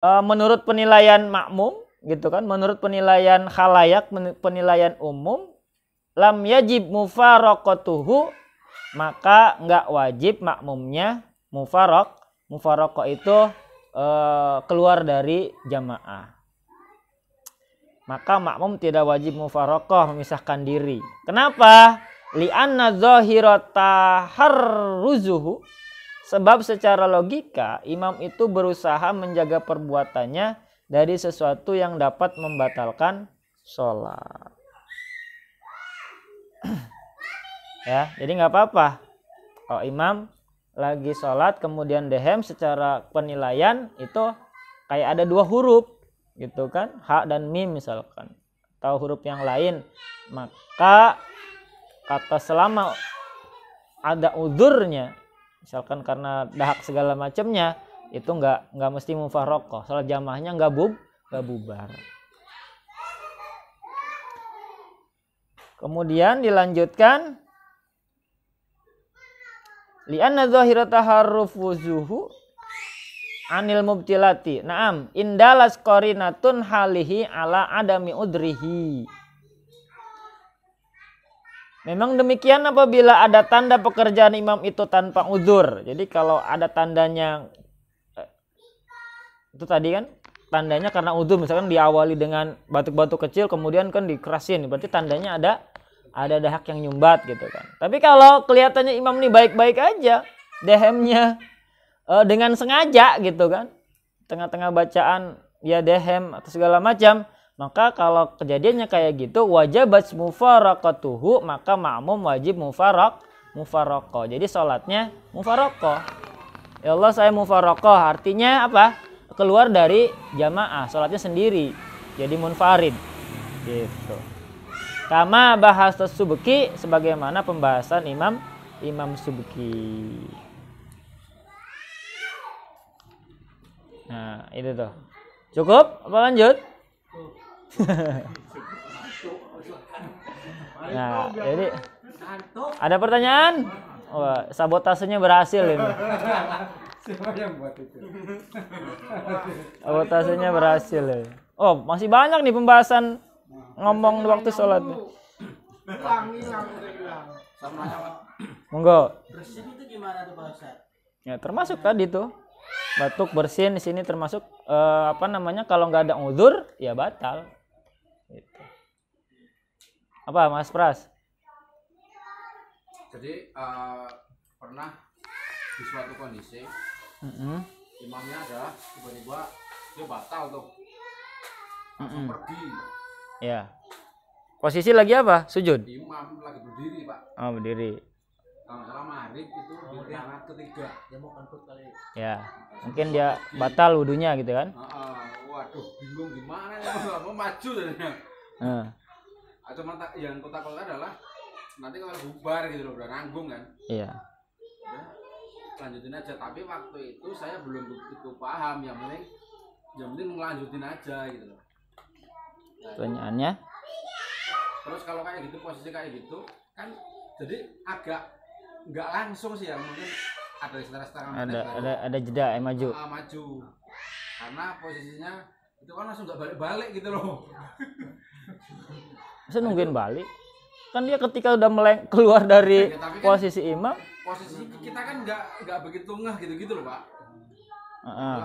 menurut penilaian makmum gitu kan, menurut penilaian khalayak, penilaian umum, lam yajib mufaraqatuhu, maka enggak wajib makmumnya mufaraqah itu keluar dari jamaah. Maka makmum tidak wajib mufaraqah, memisahkan diri. Kenapa? Li'anna zahirata harruzuhu, sebab secara logika imam itu berusaha menjaga perbuatannya dari sesuatu yang dapat membatalkan sholat. Ya, jadi nggak apa-apa kalau imam lagi sholat kemudian dehem, secara penilaian itu kayak ada dua huruf gitu kan, ha dan mim misalkan, atau huruf yang lain, maka kata selama ada uzurnya, misalkan karena dahak segala macamnya, itu nggak mesti mufaraqah, salat jamaahnya nggak bubar. Kemudian dilanjutkan, li'anna zahirata harrufuzuhu anil mubtilati. Naam, indalas qarinatun halihi ala adami udrihi. Memang demikian apabila ada tanda pekerjaan imam itu tanpa uzur. Jadi kalau ada tandanya, itu tadi kan tandanya karena uzur, misalkan diawali dengan batuk-batuk kecil kemudian kan dikerasin, berarti tandanya ada dahak yang nyumbat gitu kan. Tapi kalau kelihatannya imam ini baik-baik aja, dehemnya dengan sengaja gitu kan, tengah-tengah bacaan dia dehem atau segala macam, maka kalau kejadiannya kayak gitu, wajibat mufaraqatuhu, maka makmum wajib mufaraqah. Jadi sholatnya mufaraqah. Ya Allah, saya mufaraqah, artinya apa? Keluar dari jamaah, sholatnya sendiri, jadi munfarid gitu. Kama bahas subki, sebagaimana pembahasan Imam Subki. Nah, itu tuh. Cukup? Apa lanjut? Nah, jadi ada pertanyaan? Wah, sabotasenya berhasil ini. Siapa yang buat itu? Sabotasenya berhasil ya. Oh, masih banyak nih pembahasan ngomong waktu sholat. Monggo. Bersin itu gimana tuh Pak Ustaz? Ya, termasuk tadi tuh. Batuk, bersin di sini termasuk kalau nggak ada uzur ya batal. Gitu. Apa Mas Pras? Jadi pernah di suatu kondisi imamnya adalah tiba-tiba dia batal tuh, langsung pergi. Ya. Posisi lagi apa? Sujud? Imam lagi berdiri Pak. Oh, berdiri. Kalau salah maghrib itu di rakaat ketiga. Dia mau kentut kali. Ya. Mungkin dia batal wudunya gitu kan? Waduh, bingung gimana ya, mau maju tadinya. Cuma yang kota-kota adalah nanti kalau bubar gitu loh, udah nanggung kan. Iya. Ya, lanjutin aja, tapi waktu itu saya belum begitu paham, yang penting ngelanjutin aja gitu loh. Pertanyaannya? Terus kalau kayak gitu, posisi kayak gitu kan jadi agak nggak langsung sih ya, mungkin ada setengah menit ada jeda maju. Maju karena posisinya itu kan langsung nggak balik-balik gitu loh. Masa nungguin balik? Kan dia ketika udah keluar dari posisi imam, posisi kita kan nggak begitu ngeh gitu loh Pak.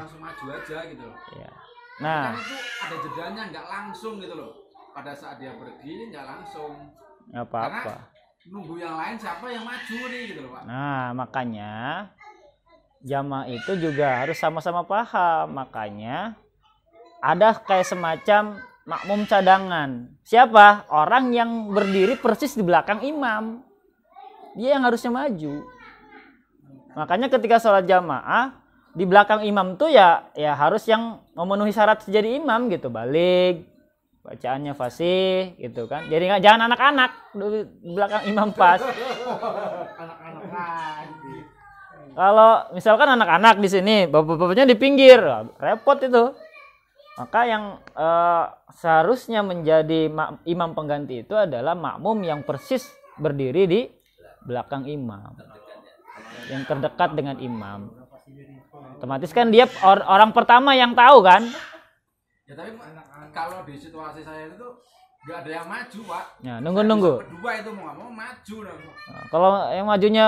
Langsung maju aja gitu loh. Iya. Nah, kan itu ada jedanya, nggak langsung gitu loh. Pada saat dia pergi nggak langsung. Nggak apa-apa. Karena nunggu yang lain siapa yang maju nih gitu loh Pak. Nah, makanya jamaah itu juga harus sama-sama paham. Makanya ada kayak semacam makmum cadangan. Siapa? Orang yang berdiri persis di belakang imam. Dia yang harusnya maju. Makanya ketika sholat jamaah, di belakang imam tuh ya harus yang memenuhi syarat jadi imam gitu. Balik, bacaannya fasih gitu kan. Jadi jangan anak-anak di belakang imam pas. Anak-anak lagi. Kalau misalkan anak-anak di sini, bapak-bapaknya di pinggir, repot itu. Maka yang seharusnya menjadi imam pengganti itu adalah makmum yang persis berdiri di belakang imam, yang terdekat dengan imam. Otomatis kan dia orang pertama yang tahu kan. Ya tapi kalau di situasi saya itu nggak ada yang maju, Pak. Ya, nunggu. Berdua itu mau nggak mau maju. Nah, kalau yang majunya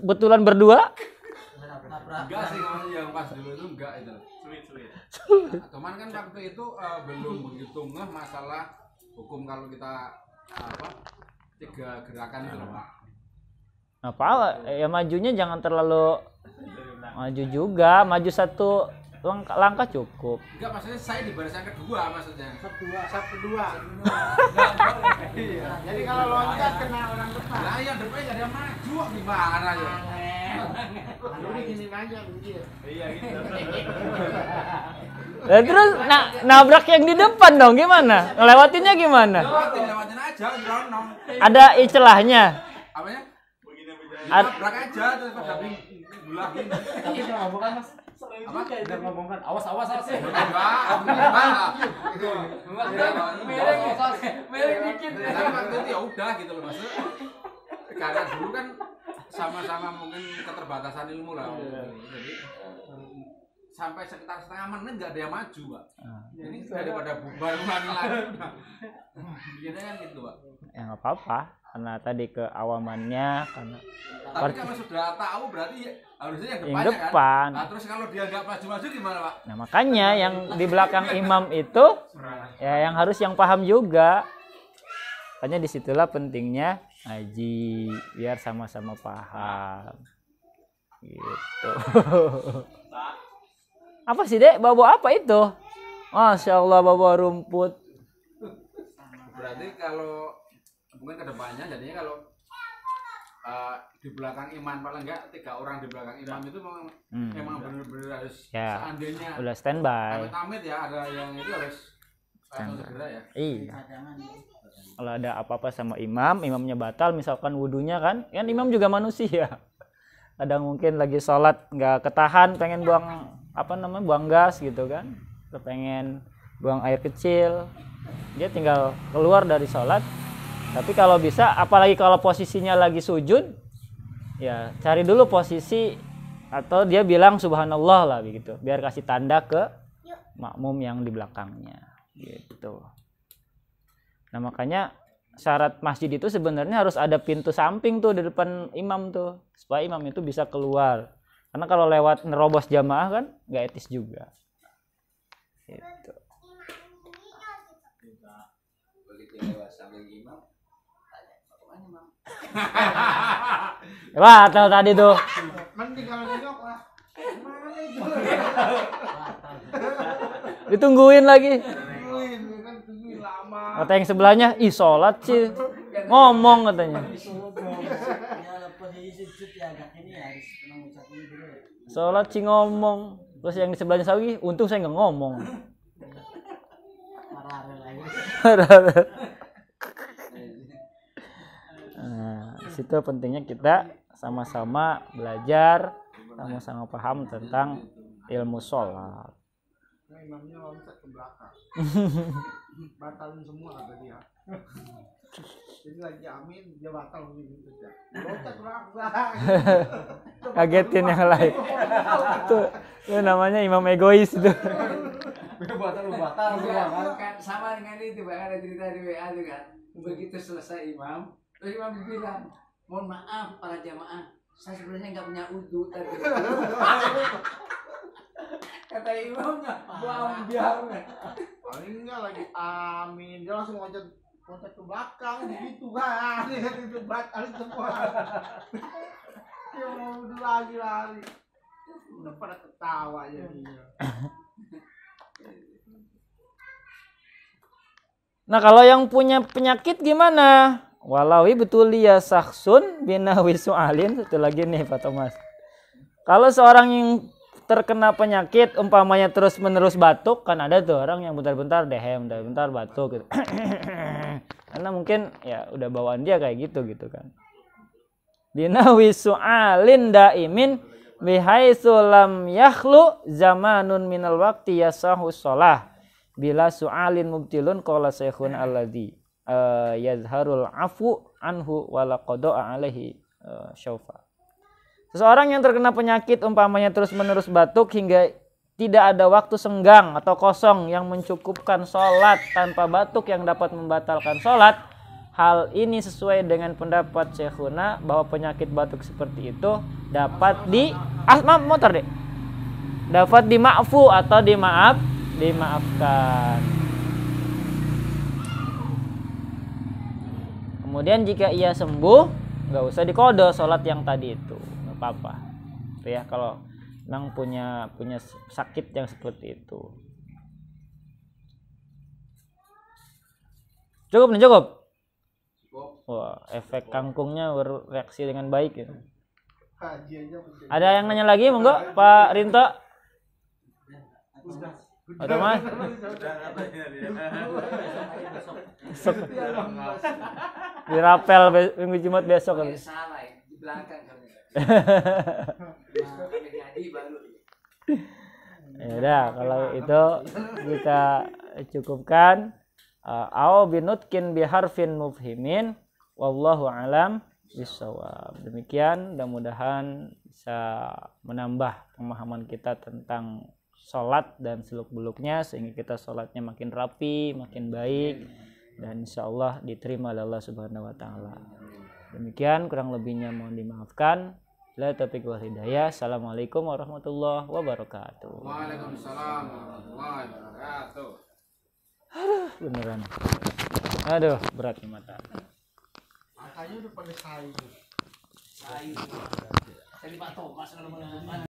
betulan berdua? Enggak sih, kalau yang pas dulu itu enggak itu. Sulit. Nah, cuman kan waktu itu belum begitu ngeh masalah hukum kalau kita tiga gerakan itu loh, Pak. Apa? Ya majunya jangan terlalu maju juga, maju satu langkah cukup. Enggak, maksudnya saya di barisan kedua maksudnya. Sub kedua. Iya. Jadi kalau loncat kena orang depan. Lah yang depan enggak ada yang maju, gimana ya? Lalu gini aja begini. Iya gitu. Nah, terus nabrak yang di depan dong gimana? Ngelewatinnya gimana? Lewatin aja, nonong. Ada istilahnya. Apanya? Nabrak aja terus pada belah gini. Tapi udah ngomong kan Mas. Apa? Udah ngomong kan. Awas. Mereng dikit. Tapi waktu itu ya udah gitu loh Mas. Karena dulu kan sama-sama mungkin keterbatasan ilmu lah. Jadi sampai sekitar setengah menit nggak ada yang maju, Pak. Ini daripada bubar lagi. Begini kan gitu, Pak. Ya nggak apa-apa, karena tadi keawamannya, karena. Tapi kalau sudah tahu berarti harusnya yang yang depannya depan. kan. Nah, terus kalau dia nggak maju-maju gimana, Pak? Nah makanya yang di belakang imam itu, ya yang harus yang paham juga. Makanya disitulah pentingnya ngaji, biar sama-sama paham. Gitu. Apa sih Dek? Bawa apa itu? Masya Allah, bawa rumput. Berarti kalau mungkin kedepannya jadinya kalau di belakang imam paling enggak 3 orang di belakang imam itu memang benar-benar harus Ya, seandainya udah standby. amit-amit ya ada yang itu harus segera ya. Iya. Kalau ada apa-apa sama imamnya batal, misalkan wudunya kan imam juga manusia. Kadang mungkin lagi sholat nggak ketahan, pengen buang gas gitu kan, atau pengen buang air kecil, dia tinggal keluar dari sholat. Tapi kalau bisa, apalagi kalau posisinya lagi sujud, ya cari dulu posisi atau dia bilang subhanallah lah begitu, biar kasih tanda ke makmum yang di belakangnya gitu. Nah makanya syarat masjid itu sebenarnya harus ada pintu samping tuh di depan imam tuh, supaya imam itu bisa keluar. Karena kalau lewat nerobos jamaah kan nggak etis juga. Gitu. Wah, tahu tadi tuh. Mending kalau nengok lah. Mana itu? Ditungguin lagi. Tungguin kan tungguin lama. Kata yang sebelahnya, ih sholat sih. Ngomong katanya. Sholat sih ngomong. Terus yang di sebelahnya lagi, untung saya nggak ngomong. Nah, situ pentingnya kita sama-sama belajar, sama-sama paham tentang ilmu sholat. Nah, imamnya loncat ke belakang. Batalin semua kata dia. Jadi lagi amin, dia batal begitu saja. Loncat ke belakang. Kagetin yang lain. Itu namanya imam egois itu. Batal semua kan sama dengan itu Pak, ada cerita di WA juga kan. Begitu selesai imam, terus imam bilang, mohon maaf para jamaah, saya sebenarnya nggak punya udhu tadi. Kata imamnya, buang biar. Paling enggak lagi amin, dia langsung loncat ke belakang begitu kan. Itu batal semua. Dia mau udah lari. Udah pada ketawa jadinya. Nah kalau yang punya penyakit gimana? Walawi betul ya saksun binawi su'alin. Satu lagi nih Pak Thomas. Kalau seorang yang terkena penyakit umpamanya terus menerus batuk, kan ada tuh orang yang bentar-bentar dehem, bentar batuk gitu. Karena mungkin ya udah bawaan dia kayak gitu kan. Binawi su'alin daimin bihaitsu lam yakhlu zamanun minal waqti yasahu shalah. Bila su'alin mubtilun qala syekhun alladzi yazharul afu anhu wala qada'a alaihi syaufa. Seseorang yang terkena penyakit umpamanya terus-menerus batuk hingga tidak ada waktu senggang atau kosong yang mencukupkan sholat tanpa batuk yang dapat membatalkan sholat. Hal ini sesuai dengan pendapat Syekhuna bahwa penyakit batuk seperti itu dapat dapat dimaafu atau dimaafkan. Kemudian jika ia sembuh, nggak usah dikodo sholat yang tadi itu, nggak apa-apa. Itu ya kalau memang punya sakit yang seperti itu. Cukup nih, cukup. Wah, efek kangkungnya bereaksi dengan baik ya. Haji aja penting. Ada yang nanya lagi, monggo Pak Rinto? Ada Mas? Besok. Dirapel minggu Jumat besok kan. Salah di belakang kami. Jadi baru. Ya udah, kalau itu kita cukupkan. Au binutkin biharfin mufhimin wallahu alam bisawab. Demikian, mudah-mudahan bisa menambah pemahaman kita tentang sholat dan seluk-beluknya sehingga kita sholatnya makin rapi, makin baik dan insyaallah diterima oleh Allah Subhanahu wa taala. Demikian, kurang lebihnya mohon dimaafkan. La taufiq wal hidayah. Assalamualaikum warahmatullahi wabarakatuh. Waalaikumsalam warahmatullahi wabarakatuh. Beneran. Aduh, berat nih mata. Makanya udah pada saing. Tadi Pak Thomas kalau